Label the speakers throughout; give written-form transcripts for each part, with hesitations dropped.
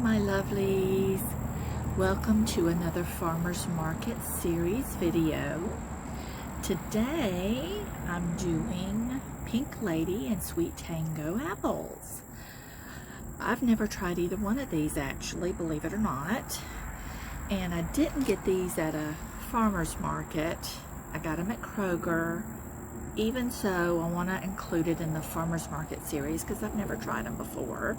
Speaker 1: my lovelies. Welcome to another Farmer's Market series video. Today I'm doing Pink Lady and SweeTango apples. I've never tried either one of these actually, believe it or not. And I didn't get these at a farmer's market. I got them at Kroger. Even so, I want to include it in the farmer's market series because I've never tried them before.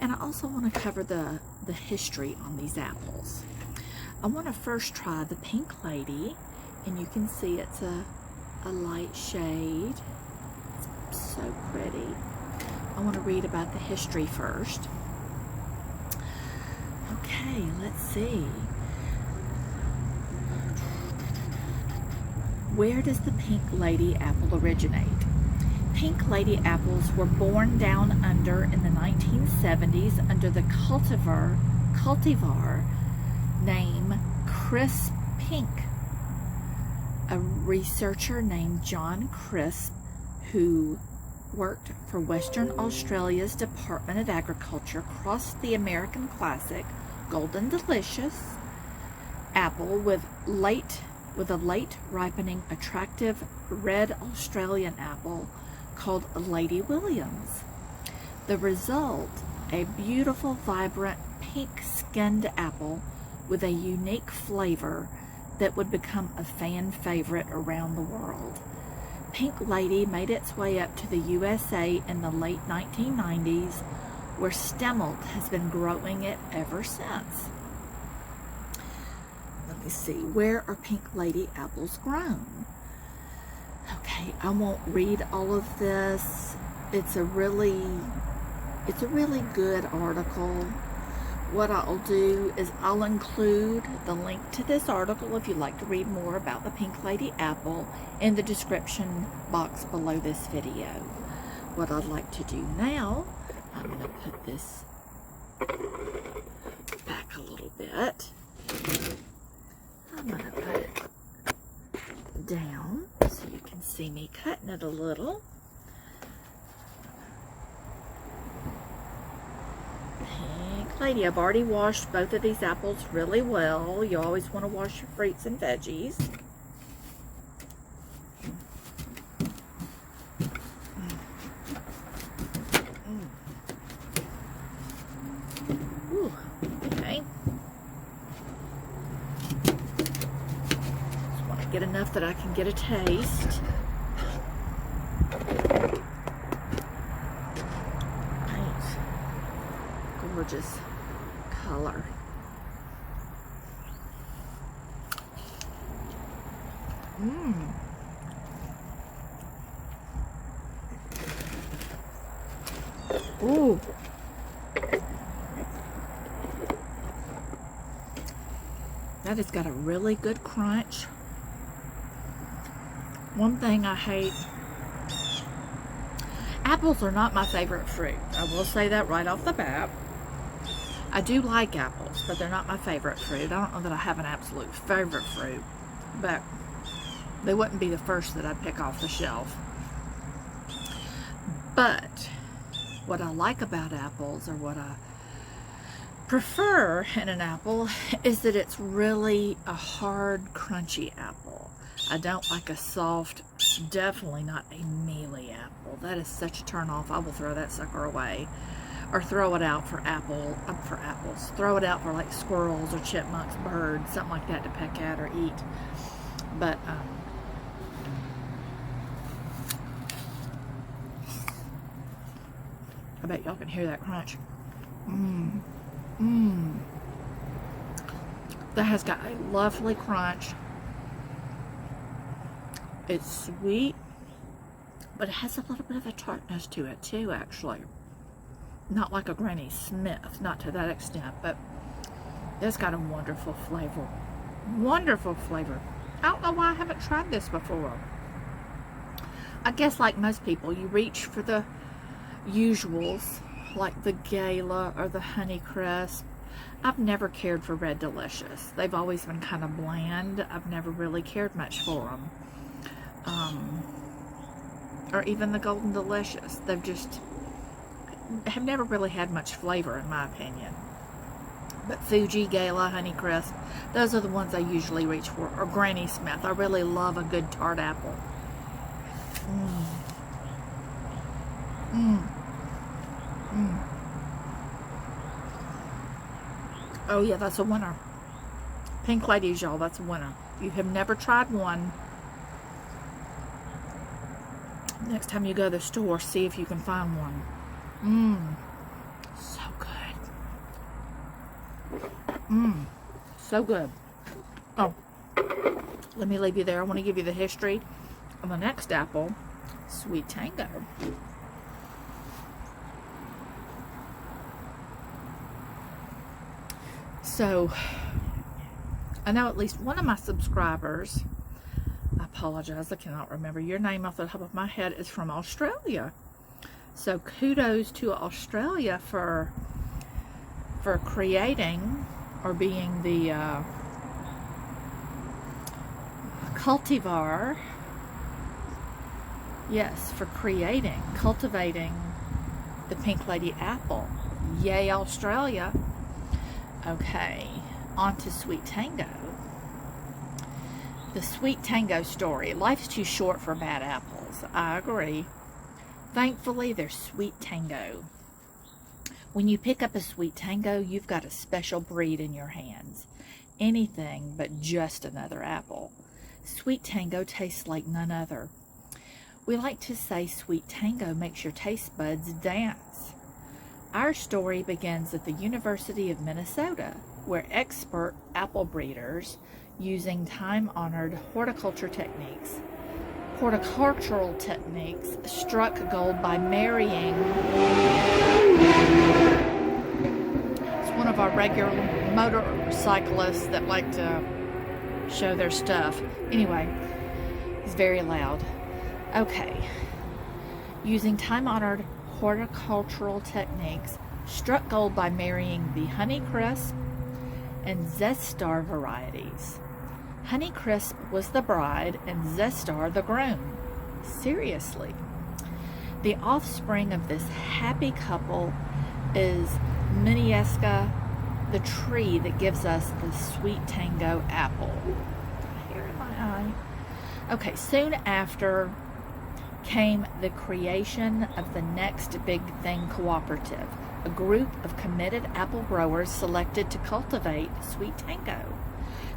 Speaker 1: And I also want to cover the history on these apples. I want to first try the Pink Lady, and you can see it's a light shade. It's so pretty. I want to read about the history first. Okay, let's see. Where does the Pink Lady apple originate? Pink Lady apples were born down under in the 1970s under the cultivar name Crisp Pink. A researcher named John Crisp, who worked for Western Australia's Department of Agriculture, crossed the American classic Golden Delicious apple with a late ripening attractive red Australian apple called Lady Williams. The result, a beautiful, vibrant, pink-skinned apple with a unique flavor that would become a fan favorite around the world. Pink Lady made its way up to the USA in the late 1990s, where Stemmelt has been growing it ever since. Let me see, where are Pink Lady apples grown? Okay, I won't read all of this. It's a really good article. What I'll do is I'll include the link to this article if you'd like to read more about the Pink Lady apple in the description box below this video. What I'd like to do now, I'm going to put this back a little bit. I'm going to put it down so you can see me cutting it a little. Pink Lady, I've already washed both of these apples really well. You always want to wash your fruits and veggies. Ooh, okay. Get enough that I can get a taste. Nice. Gorgeous color. Ooh. That has got a really good crunch. One thing I hate, apples are not my favorite fruit. I will say that right off the bat. I do like apples, but they're not my favorite fruit. I don't know that I have an absolute favorite fruit, but they wouldn't be the first that I'd pick off the shelf. But what I like about apples, or what I prefer in an apple, is that it's really a hard, crunchy apple. I don't like a soft, definitely not a mealy apple. That is such a turn off. I will throw that sucker away, or throw it out for apples. Throw it out for like squirrels or chipmunks, birds, something like that to peck at or eat. But I bet y'all can hear that crunch. That has got a lovely crunch. It's sweet, but it has a little bit of a tartness to it too, actually. Not like a Granny Smith, not to that extent, but it's got a wonderful flavor. Wonderful flavor. I don't know why I haven't tried this before. I guess like most people, you reach for the usuals, like the Gala or the Honeycrisp. I've never cared for Red Delicious. They've always been kind of bland. I've never really cared much for them. Or even the Golden Delicious. They've just have never really had much flavor, in my opinion. But Fuji, Gala, Honeycrisp, those are the ones I usually reach for. Or Granny Smith. I really love a good tart apple. Oh yeah, that's a winner. Pink Ladies, y'all, that's a winner. You have never tried one. Next time you go to the store, see if you can find one. So good. So good. Oh, let me leave you there. I want to give you the history of the next apple, SweeTango. So, I know at least one of my subscribers, I apologize, I cannot remember your name off the top of my head, is from Australia. So kudos to Australia for creating, or being the cultivar. Yes, for cultivating the Pink Lady apple. Yay, Australia. Okay, on to SweeTango. The SweeTango story. Life's too short for bad apples. I agree. Thankfully, there's SweeTango. When you pick up a SweeTango, you've got a special breed in your hands. Anything but just another apple. SweeTango tastes like none other. We like to say SweeTango makes your taste buds dance. Our story begins at the University of Minnesota, where expert apple breeders, using time-honored horticultural techniques, struck gold by marrying. It's one of our regular motorcyclists that like to show their stuff. Anyway, it's very loud. Okay. Using time-honored horticultural techniques, struck gold by marrying the Honeycrisp and Zestar varieties. Honeycrisp was the bride and Zestar the groom. Seriously. The offspring of this happy couple is Miniesca, the tree that gives us the SweeTango apple. Here in my eye. Okay, soon after came the creation of the Next Big Thing Cooperative, a group of committed apple growers selected to cultivate SweeTango.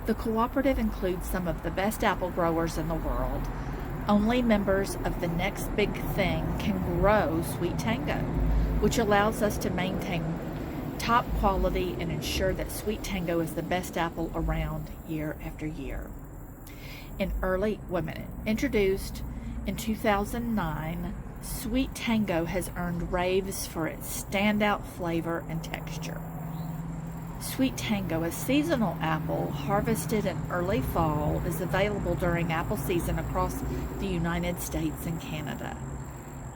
Speaker 1: The cooperative includes some of the best apple growers in the world. Only members of the Next Big Thing can grow SweeTango, which allows us to maintain top quality and ensure that SweeTango is the best apple around year after year. Introduced in 2009, SweeTango has earned raves for its standout flavor and texture. SweeTango, a seasonal apple harvested in early fall, is available during apple season across the United States and Canada.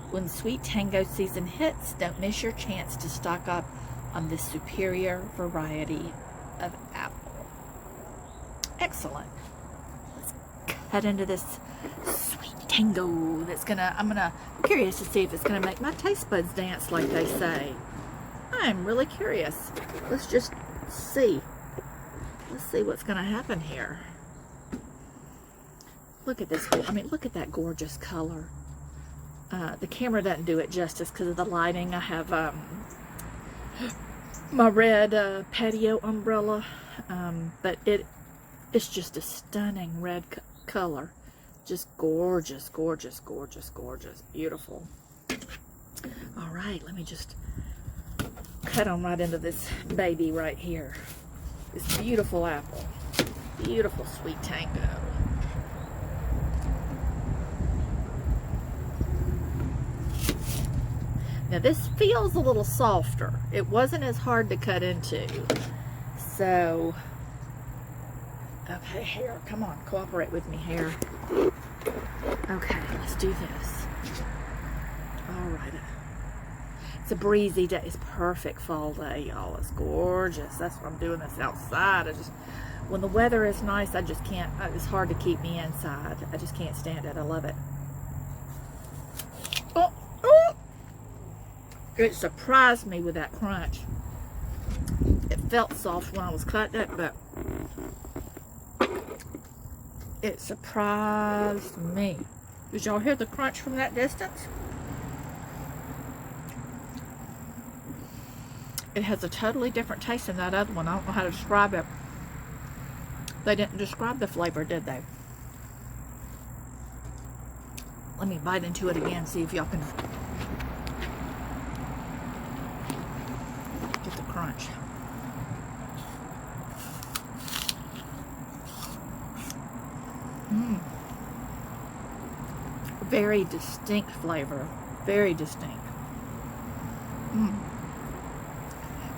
Speaker 1: When SweeTango season hits, don't miss your chance to stock up on this superior variety of apple. Excellent. Let's cut into this SweeTango that's I'm curious to see if it's gonna make my taste buds dance like they say. I'm really curious. Let's just see. Let's see what's gonna happen here. Look at this. I mean, look at that gorgeous color. The camera doesn't do it justice because of the lighting. I have my red patio umbrella, but it's just a stunning red color. Just gorgeous, gorgeous, gorgeous, gorgeous. Beautiful. All right, let me just cut on right into this baby right here. This beautiful apple. Beautiful SweeTango. Now this feels a little softer. It wasn't as hard to cut into. So, okay, hair, come on, cooperate with me, hair. Okay, let's do this. All right. It's a breezy day. It's a perfect fall day, y'all. It's gorgeous. That's why I'm doing this outside. When the weather is nice, I just can't, it's hard to keep me inside. I just can't stand it. I love it. Oh, oh! It surprised me with that crunch. It felt soft when I was cutting it, but it surprised me. Did y'all hear the crunch from that distance? It has a totally different taste than that other one. I don't know how to describe it. They didn't describe the flavor, did they? Let me bite into it again, see if y'all can get the crunch. Very distinct flavor. Very distinct.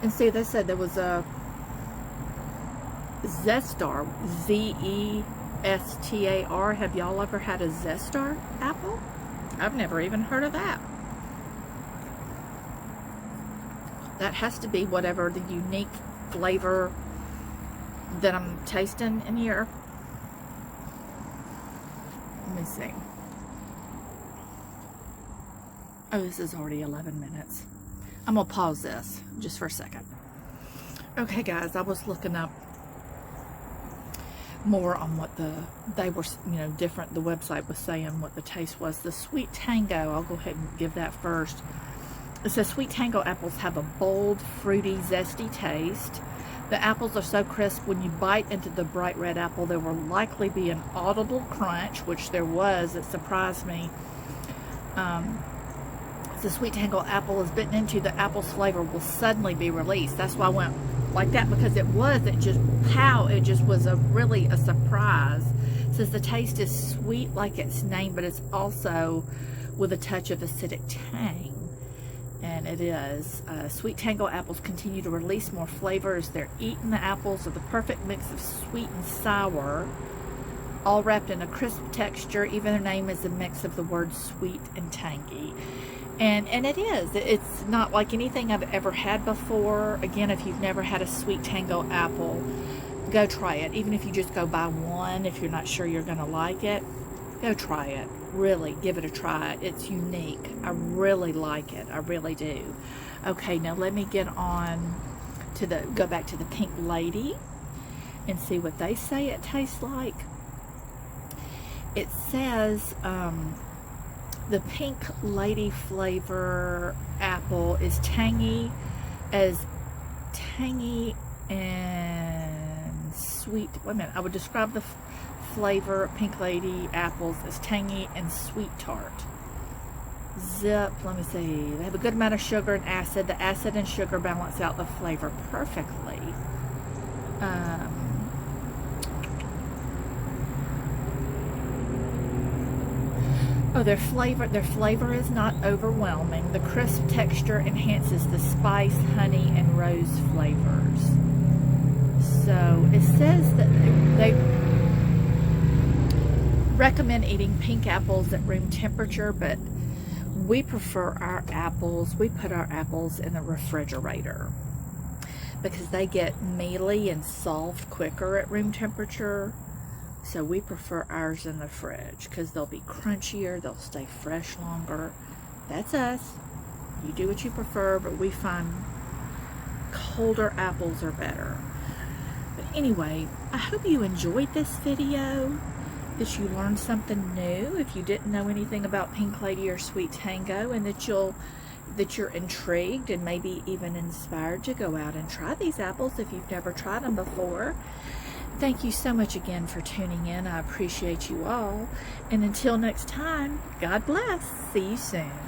Speaker 1: And see, they said there was a Zestar, Z-E-S-T-A-R. Have y'all ever had a Zestar apple? I've never even heard of that. That has to be whatever the unique flavor that I'm tasting in here. Let me see. Oh, this is already 11 minutes. I'm gonna pause this just for a second. Okay, guys, I was looking up more on what they were, you know, different. The website was saying what the taste was. The SweeTango, I'll go ahead and give that first. It says SweeTango apples have a bold, fruity, zesty taste. The apples are so crisp when you bite into the bright red apple, there will likely be an audible crunch, which there was. It surprised me. The SweeTango apple is bitten into, the apple's flavor will suddenly be released. That's why I went like that, because it just was really a surprise. It says the taste is sweet like its name, but it's also with a touch of acidic tang. And it is. SweeTango apples continue to release more flavor as they're eaten. The apples are the perfect mix of sweet and sour, all wrapped in a crisp texture. Even their name is a mix of the words sweet and tangy. And it is. It's not like anything I've ever had before. Again, if you've never had a SweeTango apple, go try it. Even if you just go buy one, if you're not sure you're going to like it, go try it. Really, give it a try. It's unique. I really like it. I really do. Okay, now let me get on to go back to the Pink Lady and see what they say it tastes like. It says, the Pink Lady flavor apple is tangy and sweet. Wait a minute. I would describe the flavor of Pink Lady apples as tangy and sweet tart. Zip. Let me see. They have a good amount of sugar and acid. The acid and sugar balance out the flavor perfectly. Oh, their flavor is not overwhelming. The crisp texture enhances the spice, honey, and rose flavors. So it says that they recommend eating pink apples at room temperature, but we prefer our apples. We put our apples in the refrigerator because they get mealy and soft quicker at room temperature. So we prefer ours in the fridge because they'll be crunchier, they'll stay fresh longer. That's us. You do what you prefer, but we find colder apples are better. But anyway, I hope you enjoyed this video, that you learned something new if you didn't know anything about Pink Lady or SweeTango, and that you're intrigued and maybe even inspired to go out and try these apples if you've never tried them before. Thank you so much again for tuning in. I appreciate you all. And until next time, God bless. See you soon.